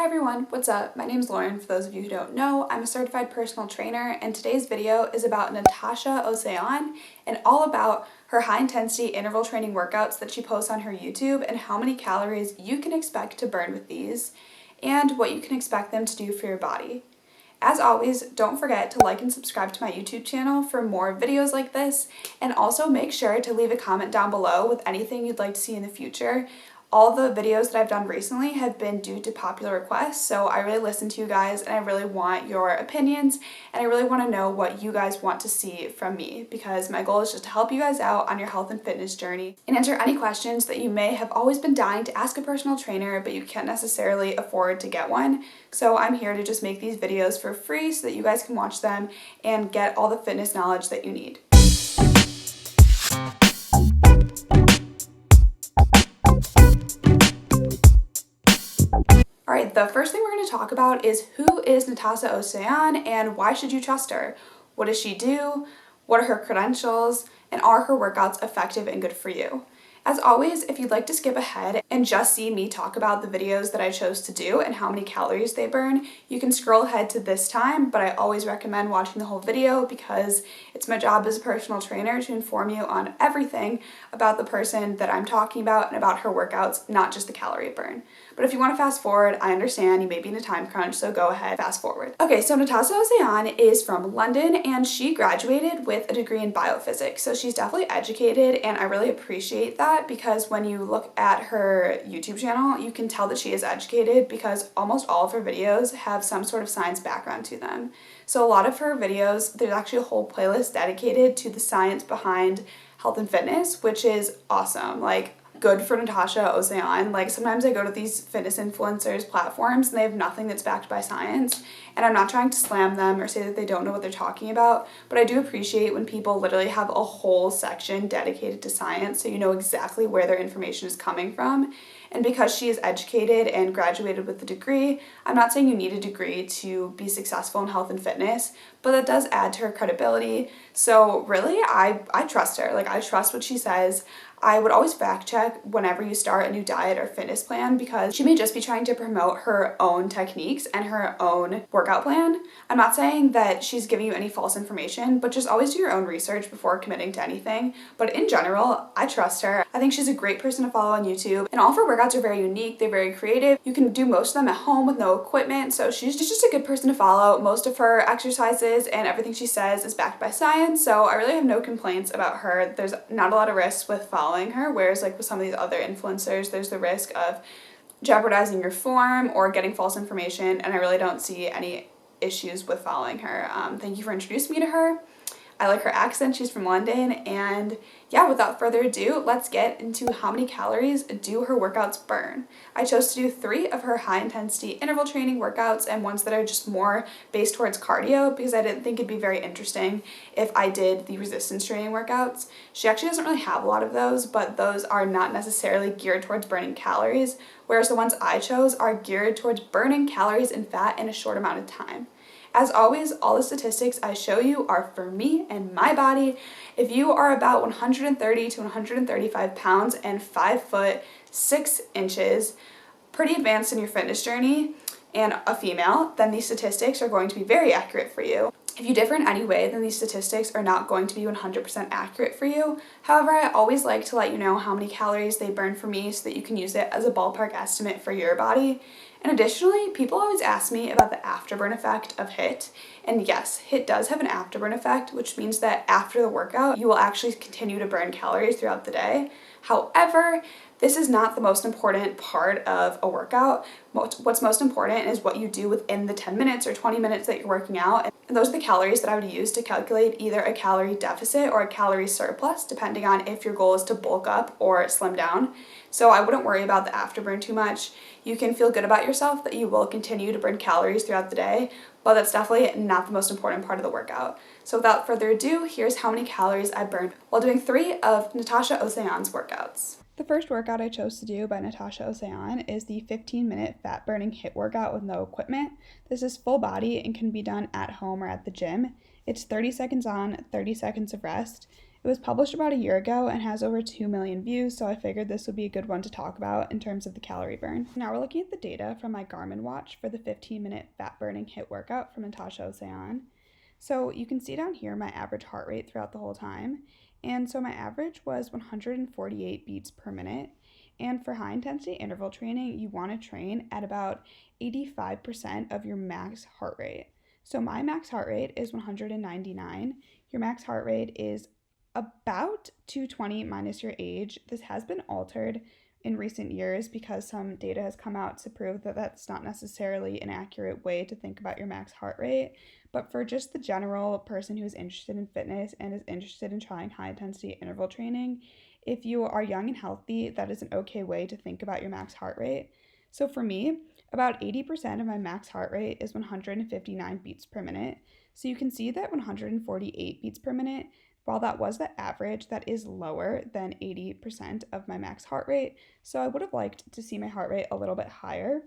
Hi everyone, what's up? My name is Lauren. For those of you who don't know, I'm a certified personal trainer, and today's video is about Natacha Océane and all about her high-intensity interval training workouts that she posts on her YouTube and how many calories you can expect to burn with these and what you can expect them to do for your body. As always, don't forget to like and subscribe to my YouTube channel for more videos like this, and also make sure to leave a comment down below with anything you'd like to see in the future. All the videos that I've done recently have been due to popular requests, so I really listen to you guys and I really want your opinions and I really want to know what you guys want to see from me, because my goal is just to help you guys out on your health and fitness journey and answer any questions that you may have always been dying to ask a personal trainer but you can't necessarily afford to get one. So I'm here to just make these videos for free so that you guys can watch them and get all the fitness knowledge that you need. Alright, the first thing we're going to talk about is who is Natacha Océane and why should you trust her? What does she do? What are her credentials? And are her workouts effective and good for you? As always, if you'd like to skip ahead and just see me talk about the videos that I chose to do and how many calories they burn, you can scroll ahead to this time, but I always recommend watching the whole video because it's my job as a personal trainer to inform you on everything about the person that I'm talking about and about her workouts, not just the calorie burn. But if you want to fast forward, I understand you may be in a time crunch, so go ahead, fast forward. Okay, so Natacha Océane is from London and she graduated with a degree in biophysics, so she's definitely educated and I really appreciate that, because when you look at her YouTube channel, you can tell that she is educated because almost all of her videos have some sort of science background to them. So a lot of her videos, there's actually a whole playlist dedicated to the science behind health and fitness, which is awesome. Like, good for Natacha Océane. Like, sometimes I go to these fitness influencers platforms and they have nothing that's backed by science, and I'm not trying to slam them or say that they don't know what they're talking about, but I do appreciate when people literally have a whole section dedicated to science so you know exactly where their information is coming from. And because she is educated and graduated with a degree, I'm not saying you need a degree to be successful in health and fitness, but that does add to her credibility. So really, I trust her. Like, I trust what she says. I would always fact check whenever you start a new diet or fitness plan, because she may just be trying to promote her own techniques and her own workout plan. I'm not saying that she's giving you any false information, but just always do your own research before committing to anything. But in general, I trust her. I think she's a great person to follow on YouTube, and all of her workouts are very unique. They're very creative. You can do most of them at home with no equipment, so she's just a good person to follow. Most of her exercises and everything she says is backed by science, so I really have no complaints about her. There's not a lot of risks with following her, whereas like with some of these other influencers, there's the risk of jeopardizing your form or getting false information, and I really don't see any issues with following her. Thank you for introducing me to her. I like her accent. She's from London, and yeah, without further ado, let's get into how many calories do her workouts burn. I chose to do 3 of her high-intensity interval training workouts and ones that are just more based towards cardio, because I didn't think it'd be very interesting if I did the resistance training workouts. She actually doesn't really have a lot of those, but those are not necessarily geared towards burning calories, whereas the ones I chose are geared towards burning calories and fat in a short amount of time. As always, all the statistics I show you are for me and my body. If you are about 130 to 135 pounds and 5 foot 6 inches, pretty advanced in your fitness journey, and a female, then these statistics are going to be very accurate for you. If you differ in any way, then these statistics are not going to be 100% accurate for you. However, I always like to let you know how many calories they burn for me so that you can use it as a ballpark estimate for your body. And additionally, people always ask me about the afterburn effect of HIIT. And yes, HIIT does have an afterburn effect, which means that after the workout, you will actually continue to burn calories throughout the day. However, this is not the most important part of a workout. What's most important is what you do within the 10 minutes or 20 minutes that you're working out. And those are the calories that I would use to calculate either a calorie deficit or a calorie surplus, depending on if your goal is to bulk up or slim down. So I wouldn't worry about the afterburn too much. You can feel good about yourself that you will continue to burn calories throughout the day, but that's definitely not the most important part of the workout. So without further ado, here's how many calories I burned while doing 3 of Natacha Océane's workouts. The first workout I chose to do by Natacha Océane is the 15-minute fat-burning HIIT workout with no equipment. This is full body and can be done at home or at the gym. It's 30 seconds on, 30 seconds of rest. It was published about a year ago and has over 2 million views, so I figured this would be a good one to talk about in terms of the calorie burn. Now we're looking at the data from my Garmin watch for the 15-minute fat-burning HIIT workout from Natacha Océane. So you can see down here my average heart rate throughout the whole time. And so my average was 148 beats per minute. And for high intensity interval training, you want to train at about 85% of your max heart rate. So my max heart rate is 199. Your max heart rate is about 220 minus your age. This has been altered in recent years because some data has come out to prove that that's not necessarily an accurate way to think about your max heart rate. But for just the general person who is interested in fitness and is interested in trying high intensity interval training, if you are young and healthy, that is an okay way to think about your max heart rate. So for me, about 80% of my max heart rate is 159 beats per minute. So you can see that 148 beats per minute, while that was the average, that is lower than 80% of my max heart rate. So I would have liked to see my heart rate a little bit higher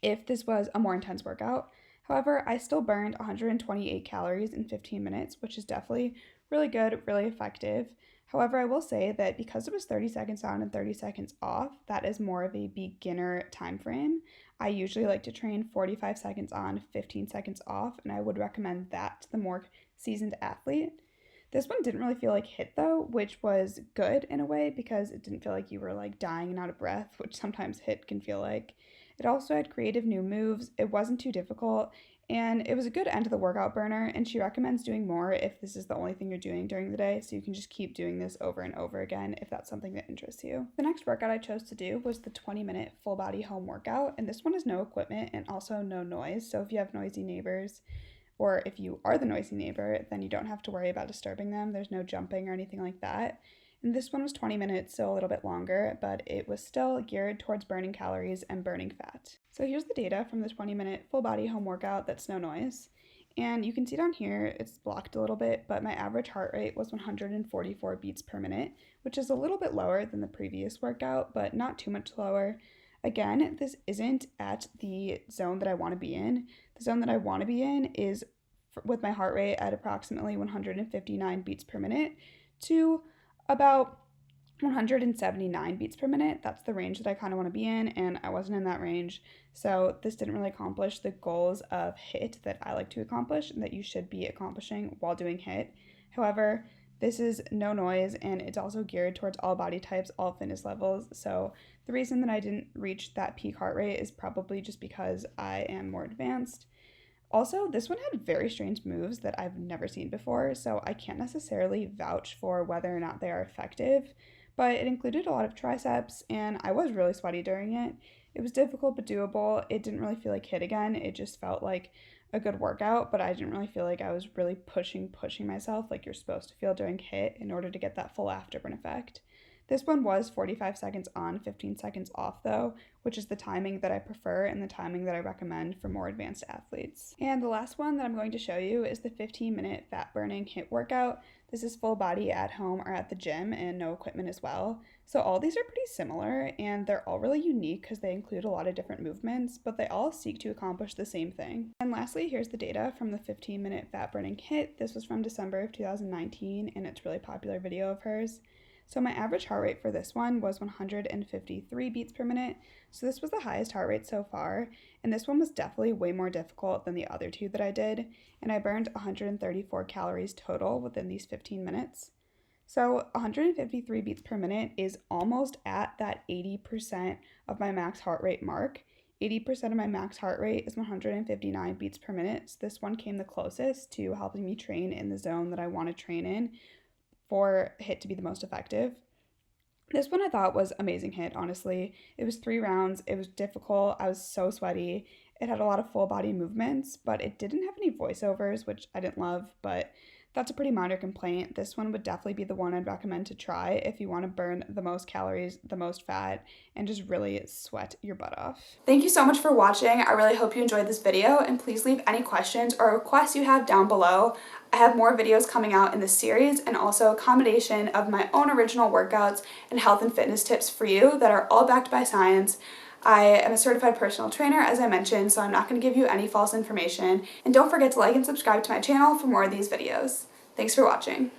if this was a more intense workout. However, I still burned 128 calories in 15 minutes, which is definitely really good, really effective. However, I will say that because it was 30 seconds on and 30 seconds off, that is more of a beginner time frame. I usually like to train 45 seconds on, 15 seconds off, and I would recommend that to the more seasoned athlete. This one didn't really feel like HIIT though, which was good in a way because it didn't feel like you were like dying and out of breath, which sometimes HIIT can feel like. It also had creative new moves, it wasn't too difficult, and it was a good end to the workout burner, and she recommends doing more if this is the only thing you're doing during the day, so you can just keep doing this over and over again if that's something that interests you. The next workout I chose to do was the 20-minute full body home workout, and this one has no equipment and also no noise, so if you have noisy neighbors, or if you are the noisy neighbor, then you don't have to worry about disturbing them. There's no jumping or anything like that. And this one was 20 minutes, so a little bit longer, but it was still geared towards burning calories and burning fat. So here's the data from the 20-minute full body home workout that's no noise. And you can see down here, it's blocked a little bit, but my average heart rate was 144 beats per minute, which is a little bit lower than the previous workout, but not too much lower. Again, this isn't at the zone that I want to be in. The zone that I want to be in is with my heart rate at approximately 159 beats per minute to about 179 beats per minute. That's the range that I kind of want to be in, and I wasn't in that range. So this didn't really accomplish the goals of HIIT that I like to accomplish and that you should be accomplishing while doing HIIT. However, this is no noise, and it's also geared towards all body types, all fitness levels. So the reason that I didn't reach that peak heart rate is probably just because I am more advanced. Also, this one had very strange moves that I've never seen before, so I can't necessarily vouch for whether or not they are effective, but it included a lot of triceps, and I was really sweaty during it. It was difficult but doable. It didn't really feel like HIIT again. It just felt like a good workout, but I didn't really feel like I was really pushing myself like you're supposed to feel during HIIT in order to get that full afterburn effect. This one was 45 seconds on, 15 seconds off though, which is the timing that I prefer and the timing that I recommend for more advanced athletes. And the last one that I'm going to show you is the 15-minute fat burning HIIT workout. This is full body at home or at the gym and no equipment as well. So all these are pretty similar and they're all really unique because they include a lot of different movements, but they all seek to accomplish the same thing. And lastly, here's the data from the 15-minute fat burning HIIT. This was from December of 2019 and it's a really popular video of hers. So my average heart rate for this one was 153 beats per minute. So this was the highest heart rate so far. And this one was definitely way more difficult than the other two that I did. And I burned 134 calories total within these 15 minutes. So 153 beats per minute is almost at that 80% of my max heart rate mark. 80% of my max heart rate is 159 beats per minute. So this one came the closest to helping me train in the zone that I want to train in for HIIT to be the most effective. This one I thought was amazing HIIT, honestly. It was 3 rounds, it was difficult, I was so sweaty. It had a lot of full body movements, but it didn't have any voiceovers, which I didn't love, but that's a pretty minor complaint. This one would definitely be the one I'd recommend to try if you want to burn the most calories, the most fat, and just really sweat your butt off. Thank you so much for watching. I really hope you enjoyed this video, and please leave any questions or requests you have down below. I have more videos coming out in this series and also a combination of my own original workouts and health and fitness tips for you that are all backed by science. I am a certified personal trainer, as I mentioned, so I'm not going to give you any false information. And don't forget to like and subscribe to my channel for more of these videos. Thanks for watching.